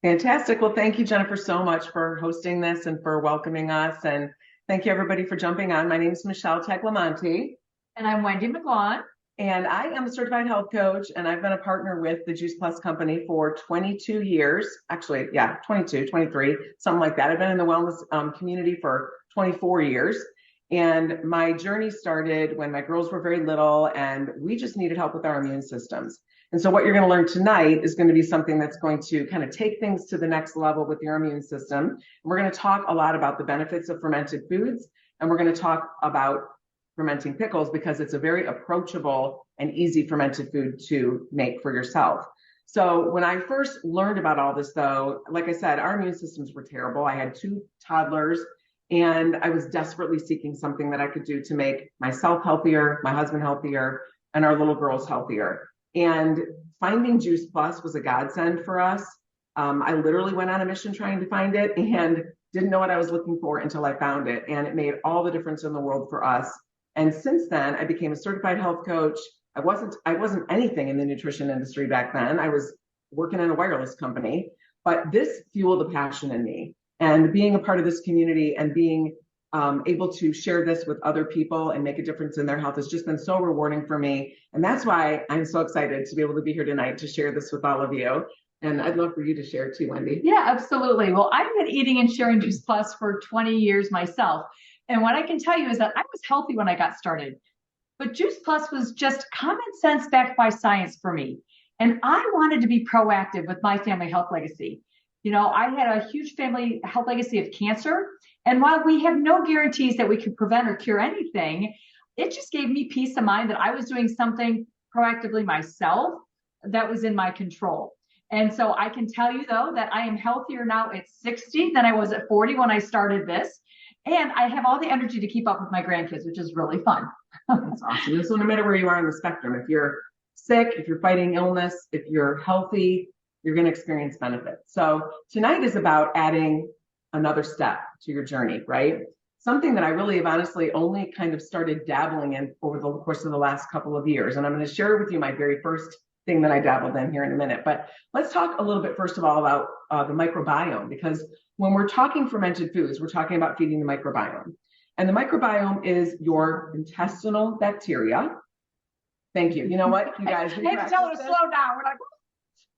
Fantastic. Well, thank you, Jennifer, so much for hosting this and for welcoming us. And thank you, everybody, for jumping on. My name is Michelle Tagliamonte, And I'm Wendy McGlann. and I am a certified health coach, and I've been a partner with the Juice Plus company for 22 years. Actually, yeah, 22, 23, something like that. I've been in the wellness community for 24 years. And my journey started when my girls were very little, and we just needed help with our immune systems. And so what you're going to learn tonight is going to be something that's going to kind of take things to the next level with your immune system. And we're going to talk a lot about the benefits of fermented foods, and we're going to talk about fermenting pickles because it's a very approachable and easy fermented food to make for yourself. So when I first learned about all this, though, like I said, our immune systems were terrible. I had two toddlers, and I was desperately seeking something that I could do to make myself healthier, my husband healthier, and our little girls healthier. And finding Juice Plus was a godsend for us. I literally went on a mission trying to find it and didn't know what I was looking for until I found it. And it made all the difference in the world for us. And since then, I became a certified health coach. I wasn't anything in the nutrition industry back then. I was working in a wireless company, but this fueled a passion in me. And being a part of this community and being able to share this with other people and make a difference in their health has just been so rewarding for me. And that's why I'm so excited to be able to be here tonight to share this with all of you. And I'd love for you to share too, Wendy. Yeah, absolutely. Well, I've been eating and sharing Juice Plus for 20 years myself. And what I can tell you is that I was healthy when I got started. But Juice Plus was just common sense backed by science for me. And I wanted to be proactive with my family health legacy. You know, I had a huge family health legacy of cancer. And while we have no guarantees that we could prevent or cure anything, it just gave me peace of mind that I was doing something proactively myself that was in my control. And so I can tell you, though, that I am healthier now at 60 than I was at 40 when I started this. And I have all the energy to keep up with my grandkids, which is really fun. That's awesome. So no matter where you are on the spectrum, if you're sick, if you're fighting illness, if you're healthy, you're going to experience benefits. So tonight is about adding another step to your journey, right? Something that I really have honestly only kind of started dabbling in over the course of the last couple of years. And I'm going to share with you my very first thing that I dabbled in here in a minute. But let's talk a little bit first of all about the microbiome, because when we're talking fermented foods, we're talking about feeding the microbiome. And the microbiome is your intestinal bacteria. Thank you. You know what, you guys? I have to tell her to slow down. We're like,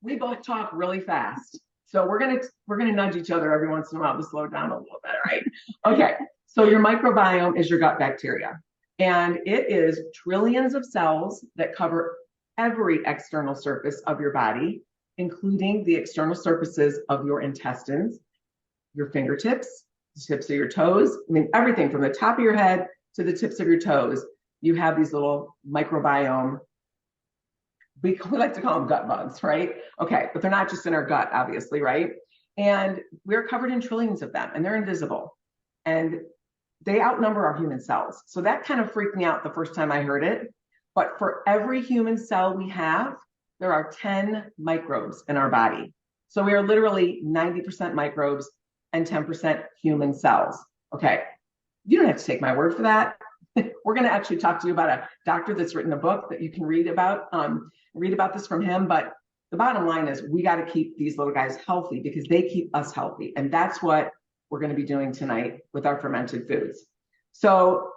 we both talk really fast. So we're gonna nudge each other every once in a while to slow down a little bit, right? Okay, so your microbiome is your gut bacteria. And it is trillions of cells that cover every external surface of your body, including the external surfaces of your intestines, your fingertips, the tips of your toes. I mean, everything from the top of your head to the tips of your toes, you have these little microbiome. We like to call them gut bugs, right? Okay, but they're not just in our gut, obviously, right? And we're covered in trillions of them, and they're invisible. And they outnumber our human cells. So that kind of freaked me out the first time I heard it. But for every human cell we have, there are 10 microbes in our body. So we are literally 90% microbes and 10% human cells. Okay, you don't have to take my word for that. We're going to actually talk to you about a doctor that's written a book that you can read about this from him. But the bottom line is we got to keep these little guys healthy because they keep us healthy. And that's what we're going to be doing tonight with our fermented foods. So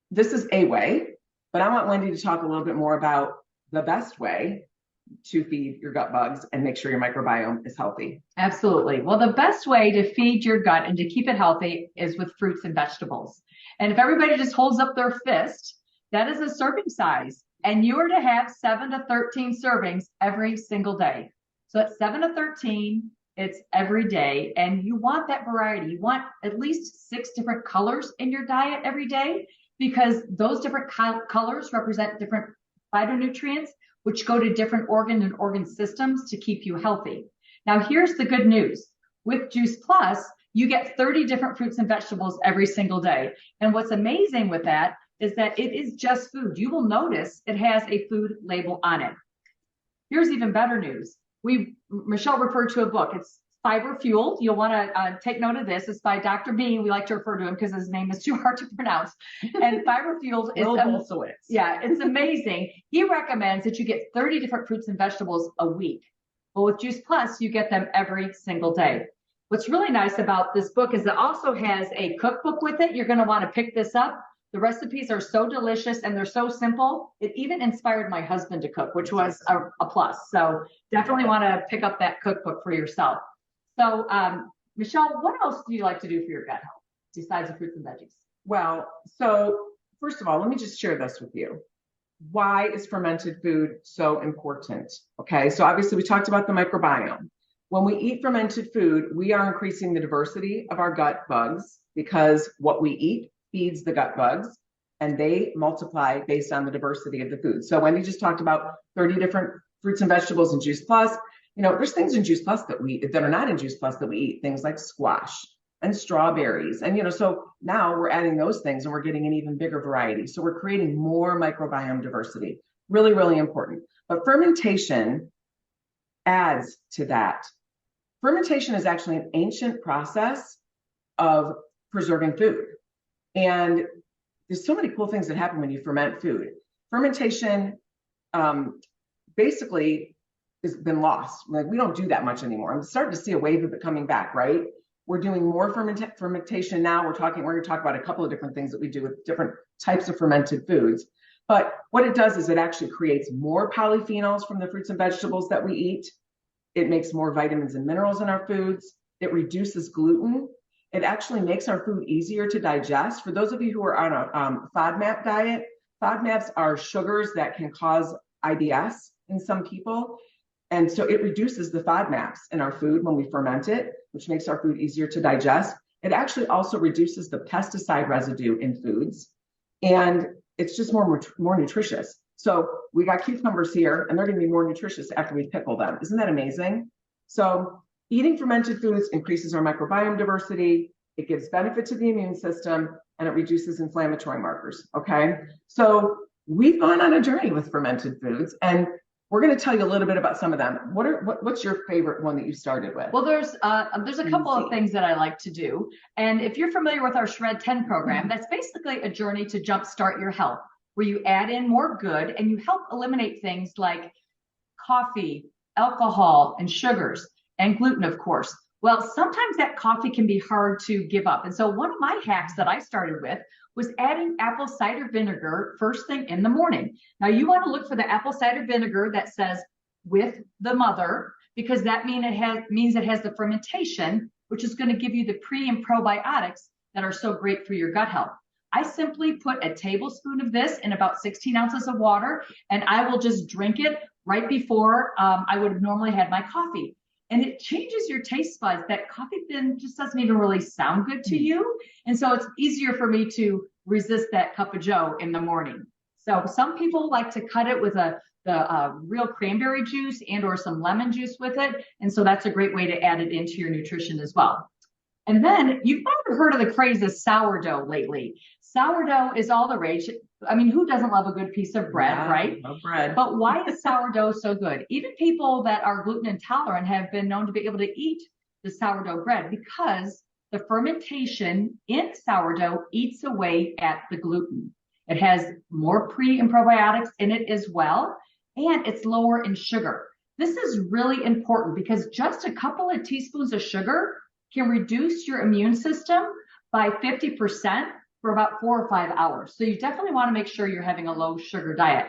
this is a way, but I want Wendy to talk a little bit more about the best way to feed your gut bugs and make sure your microbiome is healthy. Absolutely. Well, the best way to feed your gut and to keep it healthy is with fruits and vegetables. And if everybody just holds up their fist, that is a serving size. And you are to have 7 to 13 servings every single day. So at 7 to 13, it's every day. And you want that variety. You want at least 6 different colors in your diet every day, because those different colors represent different phytonutrients, which go to different organ and organ systems to keep you healthy. Now, here's the good news. With Juice Plus, you get 30 different fruits and vegetables every single day. And what's amazing with that is that it is just food. You will notice it has a food label on it. Here's even better news. Michelle referred to a book. It's Fiber Fueled. You'll want to take note of this. It's by Dr. Bean. We like to refer to him because his name is too hard to pronounce. And Fiber Fueled is it's amazing. He recommends that you get 30 different fruits and vegetables a week. Well, with Juice Plus, you get them every single day. What's really nice about this book is it also has a cookbook with it. You're going to want to pick this up. The recipes are so delicious and they're so simple. It even inspired my husband to cook, which was a plus. So definitely want to pick up that cookbook for yourself. So, Michelle, what else do you like to do for your gut health besides the fruits and veggies? Well, so first of all, let me just share this with you. Why is fermented food so important? Okay, so obviously we talked about the microbiome. When we eat fermented food, we are increasing the diversity of our gut bugs because what we eat feeds the gut bugs and they multiply based on the diversity of the food. So Wendy just talked about 30 different fruits and vegetables in Juice Plus. You know, there's things in Juice Plus that are not in Juice Plus that we eat, things like squash and strawberries. And, you know, so now we're adding those things and we're getting an even bigger variety. So we're creating more microbiome diversity. Really, really important. But fermentation adds to that. Fermentation is actually an ancient process of preserving food. And there's so many cool things that happen when you ferment food. Fermentation basically has been lost. Like we don't do that much anymore. I'm starting to see a wave of it coming back, right? We're doing more fermentation now. We're going to talk about a couple of different things that we do with different types of fermented foods. But what it does is it actually creates more polyphenols from the fruits and vegetables that we eat. It makes more vitamins and minerals in our foods. It reduces gluten. It actually makes our food easier to digest. For those of you who are on a FODMAP diet, FODMAPs are sugars that can cause IBS in some people. And so it reduces the FODMAPs in our food when we ferment it, which makes our food easier to digest. It actually also reduces the pesticide residue in foods. And it's just more nutritious. So we got cucumbers here, and they're going to be more nutritious after we pickle them. Isn't that amazing? So eating fermented foods increases our microbiome diversity. It gives benefit to the immune system, and it reduces inflammatory markers. Okay. So we've gone on a journey with fermented foods, and we're going to tell you a little bit about some of them. What's your favorite one that you started with? Well, there's a couple of things that I like to do. And if you're familiar with our Shred 10 program, that's basically a journey to jumpstart your health, where you add in more good and you help eliminate things like coffee, alcohol, and sugars, and gluten, of course. Well, sometimes that coffee can be hard to give up. And so one of my hacks that I started with was adding apple cider vinegar first thing in the morning. Now you want to look for the apple cider vinegar that says with the mother, because that means it has the fermentation, which is going to give you the pre and probiotics that are so great for your gut health. I simply put a tablespoon of this in about 16 ounces of water, and I will just drink it right before I would have normally had my coffee. And it changes your taste buds. That coffee then just doesn't even really sound good to you. And so it's easier for me to resist that cup of joe in the morning. So some people like to cut it with the real cranberry juice and or some lemon juice with it. And so that's a great way to add it into your nutrition as well. And then you've probably heard of the craze of sourdough lately. Sourdough is all the rage. I mean, who doesn't love a good piece of bread, right? Love bread. But why is sourdough so good? Even people that are gluten intolerant have been known to be able to eat the sourdough bread because the fermentation in sourdough eats away at the gluten. It has more pre and probiotics in it as well, and it's lower in sugar. This is really important because just a couple of teaspoons of sugar can reduce your immune system by 50% for about 4 or 5 hours. So you definitely want to make sure you're having a low sugar diet.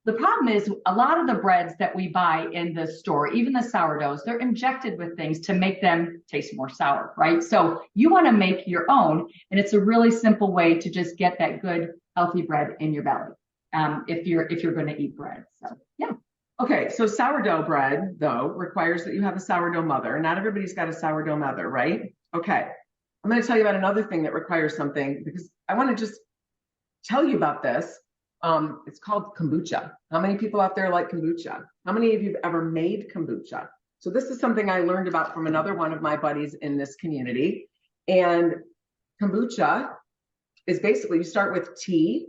The problem is a lot of the breads that we buy in the store, even the sourdoughs, they're injected with things to make them taste more sour, right? So you want to make your own, and it's a really simple way to just get that good, healthy bread in your belly if you're going to eat bread. So yeah. Okay, so sourdough bread, though, requires that you have a sourdough mother. Not everybody's got a sourdough mother, right? Okay, I'm going to tell you about another thing that requires something because I want to just tell you about this. It's called kombucha. How many people out there like kombucha? How many of you have ever made kombucha? So this is something I learned about from another one of my buddies in this community. And kombucha is basically you start with tea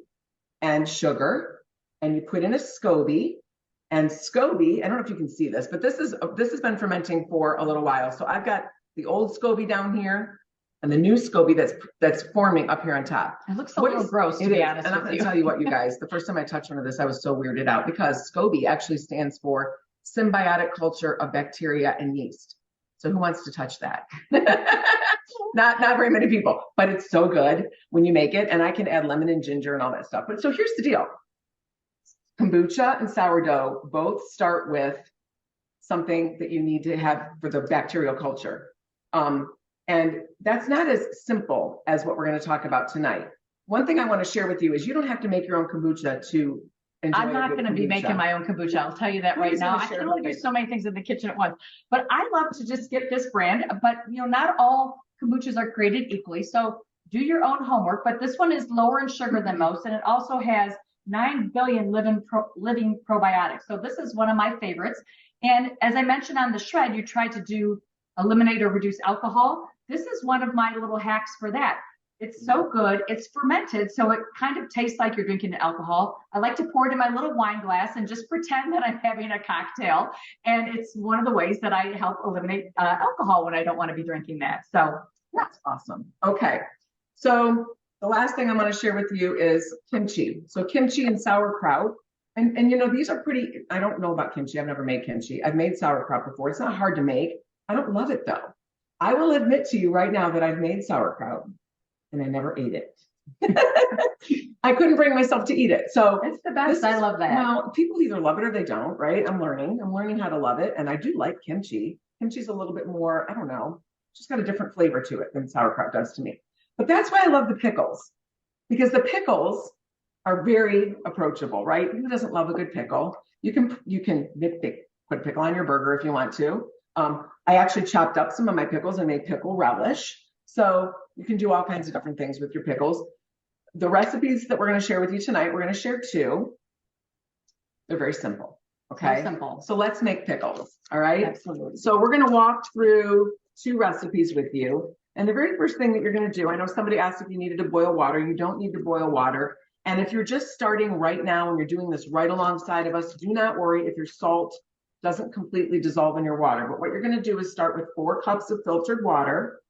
and sugar, and you put in a SCOBY. And SCOBY, I don't know if you can see this, but this has been fermenting for a little while. So I've got the old SCOBY down here and the new SCOBY that's forming up here on top. It looks a little gross, to be honest with you. And I'm going to tell you what, you guys, the first time I touched one of this, I was so weirded out because SCOBY actually stands for symbiotic culture of bacteria and yeast. So who wants to touch that? Not very many people, but it's so good when you make it. And I can add lemon and ginger and all that stuff. But so here's the deal. Kombucha and sourdough both start with something that you need to have for the bacterial culture. And that's not as simple as what we're going to talk about tonight. One thing I want to share with you is you don't have to make your own kombucha to enjoy. I'm not going to be making my own kombucha. I'll tell you that right now. I can only do so many things in the kitchen at once. But I love to just get this brand. But not all kombuchas are created equally. So do your own homework. But this one is lower in sugar than most, and it also has 9 billion living probiotics. So this is one of my favorites. And as I mentioned on the shred, you try to eliminate or reduce alcohol. This is one of my little hacks for that. It's so good. It's fermented, so it kind of tastes like you're drinking alcohol. I like to pour it in my little wine glass and just pretend that I'm having a cocktail. And it's one of the ways that I help eliminate alcohol when I don't want to be drinking that. So that's awesome. Okay. So the last thing I'm going to share with you is kimchi. So kimchi and sauerkraut. And these are pretty, I don't know about kimchi. I've never made kimchi. I've made sauerkraut before. It's not hard to make. I don't love it though. I will admit to you right now that I've made sauerkraut and I never ate it. I couldn't bring myself to eat it. So it's the best. I love that. Well, people either love it or they don't, right? I'm learning how to love it. And I do like kimchi. Kimchi's a little bit more, I don't know, just got a different flavor to it than sauerkraut does to me. But that's why I love the pickles, because the pickles are very approachable, right? Who doesn't love a good pickle? You can put pickle on your burger if you want to. I actually chopped up some of my pickles and made pickle relish. So you can do all kinds of different things with your pickles. The recipes that we're going to share with you tonight, we're going to share 2. They're very simple. Okay. Very simple. So let's make pickles. All right. Absolutely. So we're going to walk through 2 recipes with you. And the very first thing that you're going to do, I know somebody asked if you needed to boil water. You don't need to boil water. And if you're just starting right now and you're doing this right alongside of us, do not worry if your salt doesn't completely dissolve in your water. But what you're going to do is start with 4 cups of filtered water.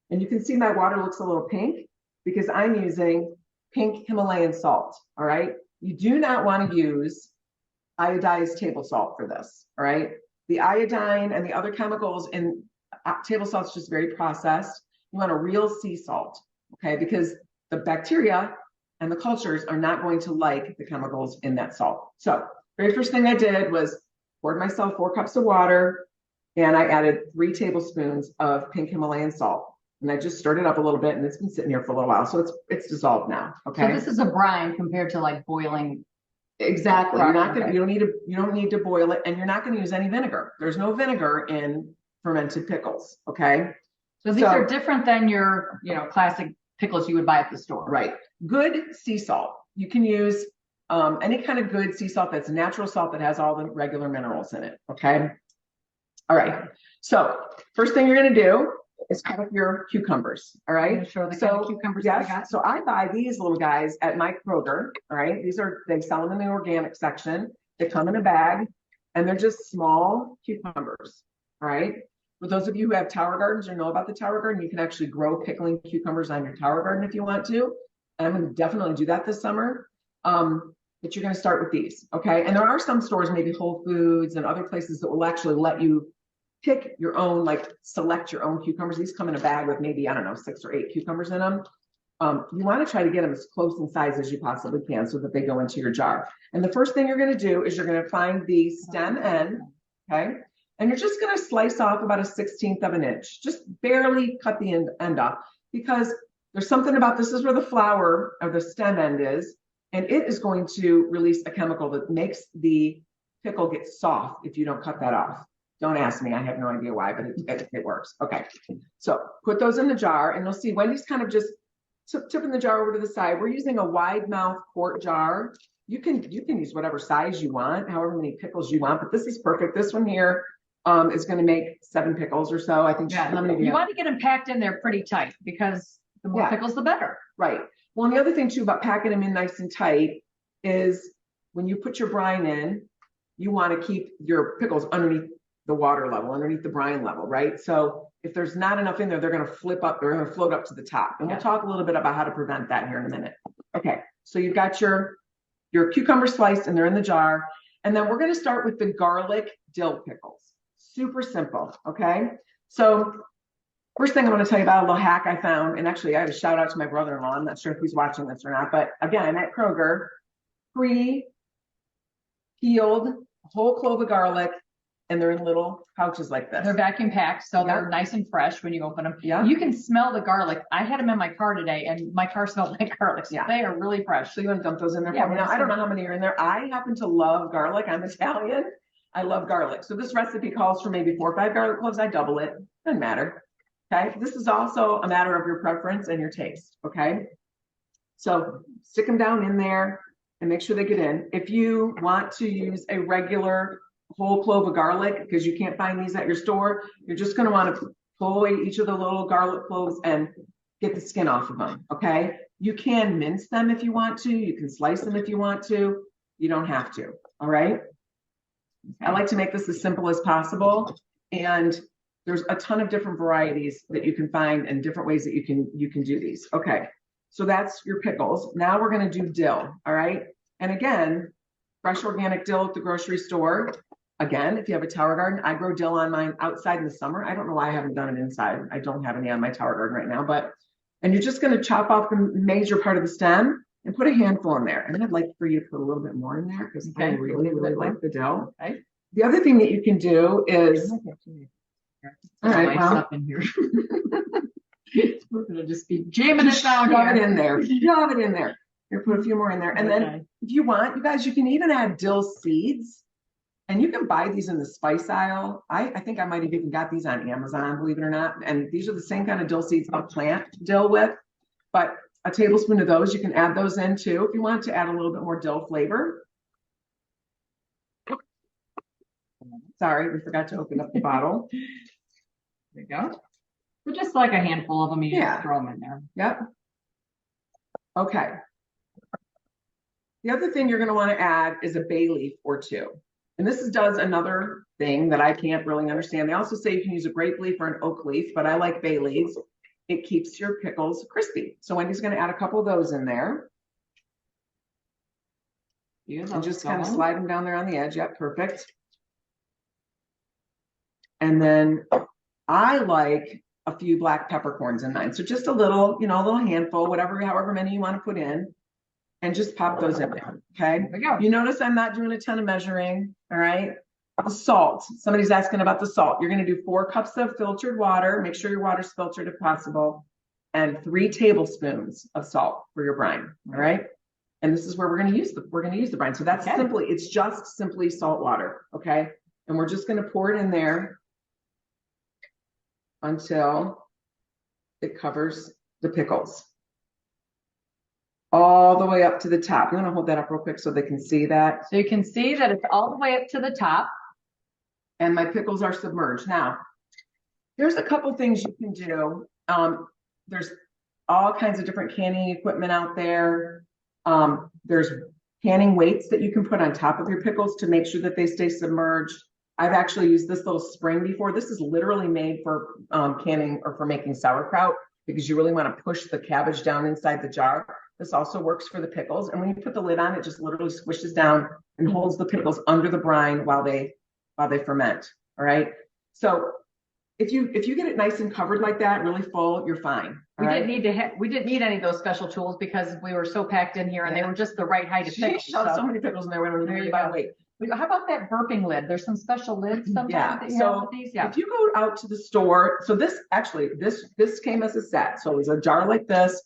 And you can see my water looks a little pink because I'm using pink Himalayan salt. All right. You do not want to use iodized table salt for this. All right. The iodine and the other chemicals in table salt is just very processed. You want a real sea salt. Okay. Because the bacteria and the cultures are not going to like the chemicals in that salt. So very first thing I did was poured myself 4 cups of water and I added 3 tablespoons of pink Himalayan salt. And I just stirred it up a little bit and it's been sitting here for a little while. So it's dissolved now. Okay. So this is a brine compared to like boiling. Exactly. You're not going to, you don't need to boil it, and you're not going to use any vinegar. There's no vinegar in fermented pickles. Okay. So these are different than your, classic pickles you would buy at the store. Right. Good sea salt. You can use any kind of good sea salt that's natural salt that has all the regular minerals in it. Okay. All right. So first thing you're going to do is cut up your cucumbers. All right. Show the kind of cucumbers I got. So I buy these little guys at my Kroger. All right. They sell them in the organic section. They come in a bag and they're just small cucumbers. All right. For those of you who have tower gardens or know about the tower garden, you can actually grow pickling cucumbers on your tower garden if you want to. I'm going to definitely do that this summer. But you're going to start with these. Okay. And there are some stores, maybe Whole Foods and other places, that will actually let you pick your own, select your own cucumbers. These come in a bag with maybe, 6 or 8 cucumbers in them. You want to try to get them as close in size as you possibly can so that they go into your jar. And the first thing you're going to do is you're going to find the stem end. Okay. And you're just going to slice off about a 1/16 of an inch. Just barely cut the end off, because there's something about this is where the flower or the stem end is. And it is going to release a chemical that makes the pickle get soft if you don't cut that off. Don't ask me. I have no idea why, but it works. Okay. So put those in the jar, and you'll see Wendy's kind of just tipping the jar over to the side. We're using a wide mouth quart jar. You can use whatever size you want, however many pickles you want, but this is perfect. This one here is going to make 7 pickles or so. I think. Yeah. You want to get them packed in there pretty tight, because the more pickles, the better. Right. Well, and the other thing too about packing them in nice and tight is when you put your brine in, you want to keep your pickles underneath the water level, underneath the brine level, right? So if there's not enough in there, they're going to flip up, they're going to float up to the top. And we'll talk a little bit about how to prevent that here in a minute. Okay. So you've got your cucumber sliced and they're in the jar. And then we're going to start with the garlic dill pickles. Super simple, okay? So first thing I want to tell you about a little hack I found, and actually I have a shout out to my brother-in-law. I'm not sure if he's watching this or not, but again, at Kroger, pre-peeled whole clove of garlic, and they're in little pouches like this. They're vacuum packed, so they're Yep. nice and fresh when you open them. Yeah. You can smell the garlic. I had them in my car today, and my car smelled like garlic. So Yeah. they are really fresh. So you want to dump those in there Yeah, for me? Now, I don't know how many are in there. I happen to love garlic. I'm Italian. I love garlic. So this recipe calls for maybe 4 or 5 garlic cloves. I double it. Doesn't matter. Okay. This is also a matter of your preference and your taste. Okay. So stick them down in there and make sure they get in. If you want to use a regular whole clove of garlic, because you can't find these at your store, you're just going to want to pull away each of the little garlic cloves and get the skin off of them. Okay. You can mince them if you want to. You can slice them if you want to. You don't have to. All right. I like to make this as simple as possible. And there's a ton of different varieties that you can find and different ways that you can do these. Okay. So that's your pickles. Now we're going to do dill. All right. And again, fresh organic dill at the grocery store. Again, if you have a tower garden, I grow dill on mine outside in the summer. I don't know why I haven't done it inside. I don't have any on my tower garden right now, and you're just going to chop off the major part of the stem and put a handful in there. And then I'd like for you to put a little bit more in there because I really, really like the dill. Okay. The other thing that you can do is, all right, well, in here. We're going to just be jamming it down. Shove it in there. Shove it in there. Here, put a few more in there. And then if you want, you guys, you can even add dill seeds. And you can buy these in the spice aisle. I think I might have even got these on Amazon, believe it or not. And these are the same kind of dill seeds I'll plant dill with. But a tablespoon of those, you can add those in too if you want to add a little bit more dill flavor. Sorry, we forgot to open up the bottle. There you go. So just like a handful of them, you just throw them in there. Yep. Okay. The other thing you're going to want to add is a bay leaf or 2. And this does another thing that I can't really understand. They also say you can use a grape leaf or an oak leaf, but I like bay leaves. It keeps your pickles crispy. So Wendy's going to add a couple of those in there. And just kind of slide them down there on the edge. Yep, perfect. And then I like a few black peppercorns in mine. So just a little, a little handful, however many you want to put in. And just pop those in there, okay? There we go. You notice I'm not doing a ton of measuring, all right? The salt. Somebody's asking about the salt. You're going to do 4 cups of filtered water. Make sure your water's filtered if possible. And 3 tablespoons of salt for your brine, all right? And this is where we're going to use the brine. So that's it's just simply salt water, okay? And we're just going to pour it in there until it covers the pickles. All the way up to the top. You want to hold that up real quick so they can see that? So you can see that it's all the way up to the top. And my pickles are submerged. Now, there's a couple things you can do. There's all kinds of different canning equipment out there. There's canning weights that you can put on top of your pickles to make sure that they stay submerged. I've actually used this little spring before. This is literally made for canning or for making sauerkraut because you really want to push the cabbage down inside the jar. This also works for the pickles. And when you put the lid on, it just literally squishes down and holds the pickles under the brine while they ferment. All right. So if you get it nice and covered like that, really full, you're fine. We didn't need any of those special tools because we were so packed in here and they were just the right height of pickles. So many pickles in there when we buy weight. How about that burping lid? There's some special lids sometimes that you have with these. Yeah. If you go out to the store, so this came as a set. So it was a jar like this,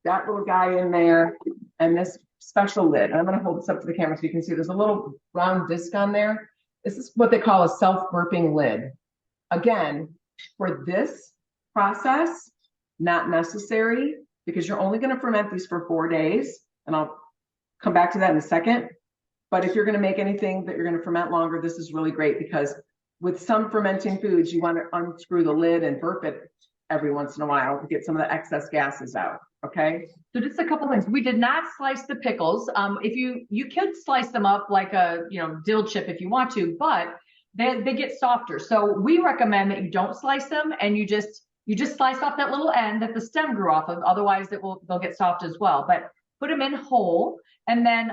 that little guy in there, and this special lid. And I'm going to hold this up to the camera so you can see there's a little round disc on there. This is what they call a self-burping lid. Again, for this process, not necessary because you're only going to ferment these for 4 days. And I'll come back to that in a second. But if you're going to make anything that you're going to ferment longer, this is really great because with some fermenting foods, you want to unscrew the lid and burp it every once in a while to get some of the excess gases out. Okay. So just a couple things. We did not slice the pickles. If you could slice them up like a dill chip if you want to, but they get softer. So we recommend that you don't slice them and you just slice off that little end that the stem grew off of. Otherwise, they'll get soft as well. But put them in whole. And then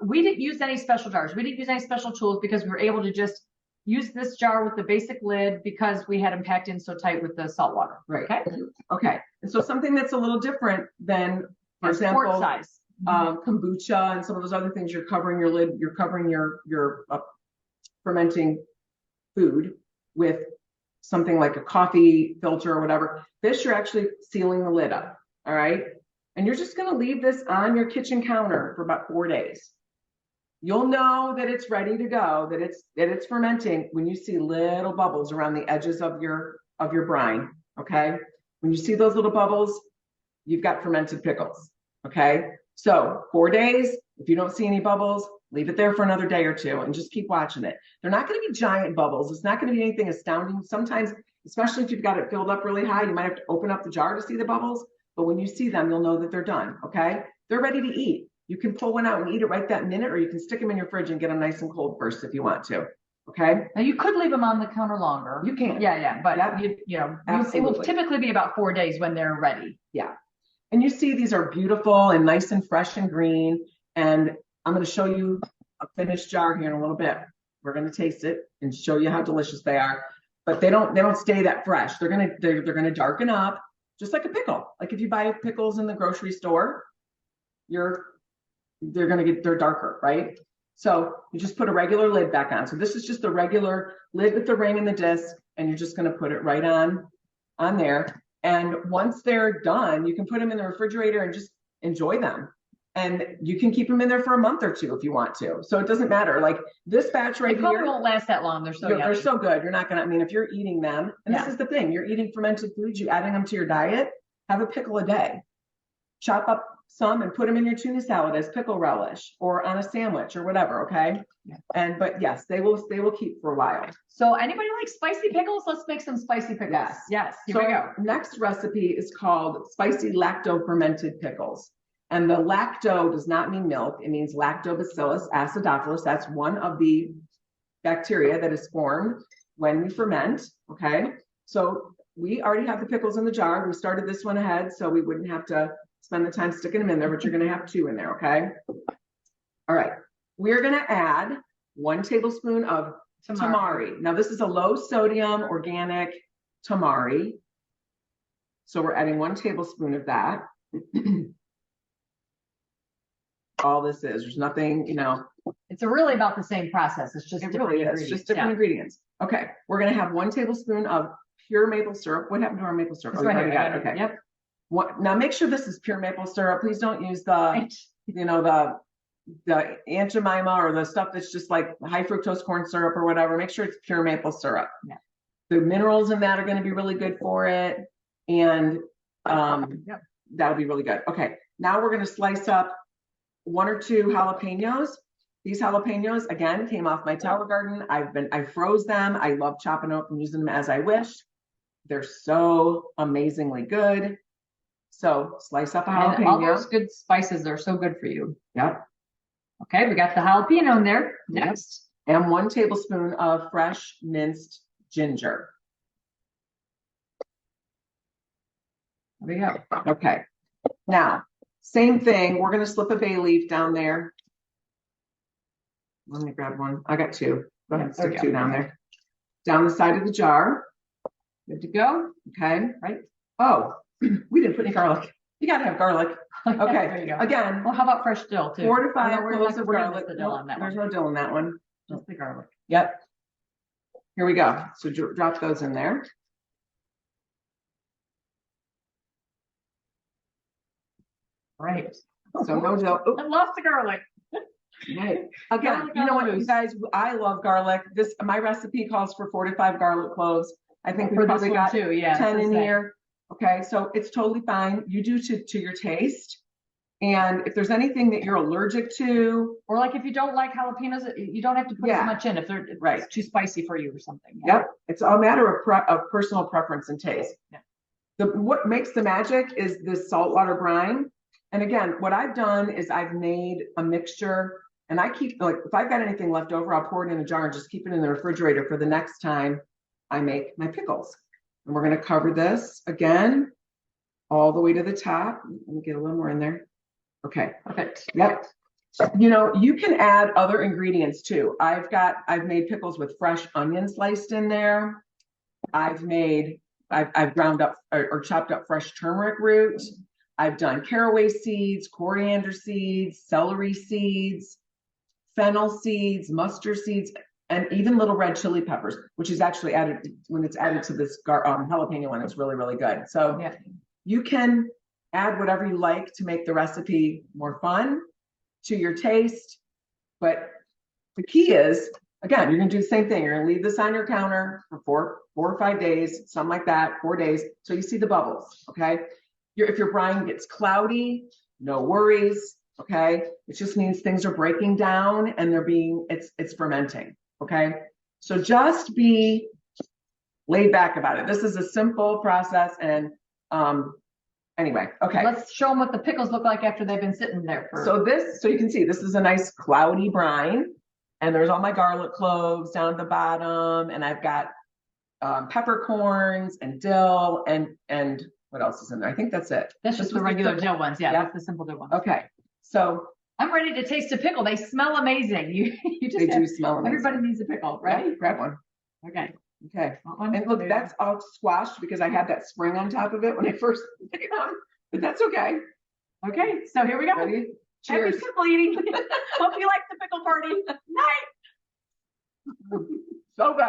we didn't use any special jars. We didn't use any special tools because we were able to just use this jar with the basic lid because we had them packed in so tight with the salt water. Right. Okay. Okay. And so something that's a little different than, for example, quart size. Kombucha and some of those other things, you're covering your lid, you're covering your fermenting food with something like a coffee filter or whatever. This, you're actually sealing the lid up. All right. And you're just going to leave this on your kitchen counter for about 4 days. You'll know that it's ready to go, that it's fermenting when you see little bubbles around the edges of your brine. Okay. When you see those little bubbles, you've got fermented pickles. Okay. So 4 days, if you don't see any bubbles, leave it there for another day or two and just keep watching it. They're not going to be giant bubbles. It's not going to be anything astounding. Sometimes, especially if you've got it filled up really high, you might have to open up the jar to see the bubbles. But when you see them, you'll know that they're done. Okay. They're ready to eat. You can pull one out and eat it right that minute, or you can stick them in your fridge and get them nice and cold first if you want to. Okay. Now you could leave them on the counter longer. You can. Yeah. But Yep. it will typically be about 4 days when they're ready. Yeah. And you see these are beautiful and nice and fresh and green. And I'm going to show you a finished jar here in a little bit. We're going to taste it and show you how delicious they are. But they don't stay that fresh. They're gonna darken up just like a pickle. Like if you buy pickles in the grocery store, they're darker, right? So you just put a regular lid back on. So this is just the regular lid with the ring and the disc, and you're just going to put it right on there. And once they're done, you can put them in the refrigerator and just enjoy them. And you can keep them in there for a month or two if you want to. So it doesn't matter. Like this batch right They here, probably won't last that long. They're so good. You're not gonna. I mean, if you're eating them, and this is the thing, you're eating fermented foods, you adding them to your diet. Have a pickle a day. Chop up some and put them in your tuna salad as pickle relish or on a sandwich or whatever. Okay. Yeah. But yes, they will keep for a while. So anybody like spicy pickles? Let's make some spicy pickles. Yes. Here we go. Next recipe is called spicy lacto fermented pickles. And the lacto does not mean milk. It means Lactobacillus acidophilus. That's one of the bacteria that is formed when we ferment. Okay. So we already have the pickles in the jar. We started this one ahead, so we wouldn't have to spend the time sticking them in there, but you're going to have 2 in there. Okay. All right. We're going to add 1 tablespoon of tamari. Now this is a low sodium organic tamari. So we're adding 1 tablespoon of that. All this is, there's nothing, it's really about the same process. It's just different ingredients. It's just different ingredients. Okay. We're going to have 1 tablespoon of pure maple syrup. What happened to our maple syrup? It's right here. Okay. Yep. Now make sure this is pure maple syrup. Please don't use the Aunt Jemima or the stuff that's just like high fructose corn syrup or whatever. Make sure it's pure maple syrup. Yeah. The minerals in that are going to be really good for it. And that'll be really good. Okay. Now we're going to slice up 1 or 2 jalapenos. These jalapenos, again, came off my tower garden. I froze them. I love chopping up and using them as I wish. They're so amazingly good. So slice up a jalapeno. And all those good spices are so good for you. Yep. Okay, we got the jalapeno in there. Next. And 1 tablespoon of fresh minced ginger. There we go. Okay. Now, same thing. We're going to slip a bay leaf down there. Let me grab 1. I got 2. Go ahead, stick 2 down there. Down the side of the jar. Good to go. Okay. Right. Oh, we didn't put any garlic. You got to have garlic. Okay. There you go. Again. Well, how about fresh dill too? 4 to 5 cloves of garlic. The dill on that There's one. no dill in that one. Just the garlic. Yep. Here we go. So drop those in there. Right. So no dill. I lost the garlic. Right. Again, you know what, you guys, I love garlic. My recipe calls for 4 to 5 garlic cloves. I think we probably got 10 in here. Okay, so it's totally fine. You do to your taste. And if there's anything that you're allergic to, or like if you don't like jalapenos, you don't have to put as much in if it's too spicy for you or something. Yep, it's a matter of personal preference and taste. Yeah. What makes the magic is this saltwater brine. And again, what I've done is I've made a mixture, and I keep, like, if I've got anything left over, I'll pour it in a jar and just keep it in the refrigerator for the next time I make my pickles. And we're going to cover this again all the way to the top. Let me get a little more in there. Okay. Perfect. Yep. You know, you can add other ingredients too. I've made pickles with fresh onion sliced in there. I've ground up or chopped up fresh turmeric root. I've done caraway seeds, coriander seeds, celery seeds, fennel seeds, mustard seeds, and even little red chili peppers, which is actually added when it's added to this jalapeno one. It's really, really good. So Yeah. you can add whatever you like to make the recipe more fun to your taste. But the key is, again, you're going to do the same thing. You're going to leave this on your counter for four or 5 days, something like that, 4 days. So you see the bubbles. Okay. If your brine gets cloudy, no worries. Okay. It just means things are breaking down and it's fermenting. Okay. So just be laid back about it. This is a simple process. And, anyway, okay. Let's show them what the pickles look like after they've been sitting there for. So you can see this is a nice cloudy brine, and there's all my garlic cloves down at the bottom, and I've got peppercorns and dill and what else is in there? I think that's it. That's just the regular dill ones. Yeah, that's the simple dill ones. Okay, so I'm ready to taste a pickle. They smell amazing. They do smell amazing. Everybody needs a pickle, right? Yeah, grab one. Okay. Okay. And look, that's all squashed because I had that spring on top of it when I first took it on, but that's okay. Okay, so here we go. Ready? Cheers. Happy pickle eating. Hope you like the pickle party. Night. So good.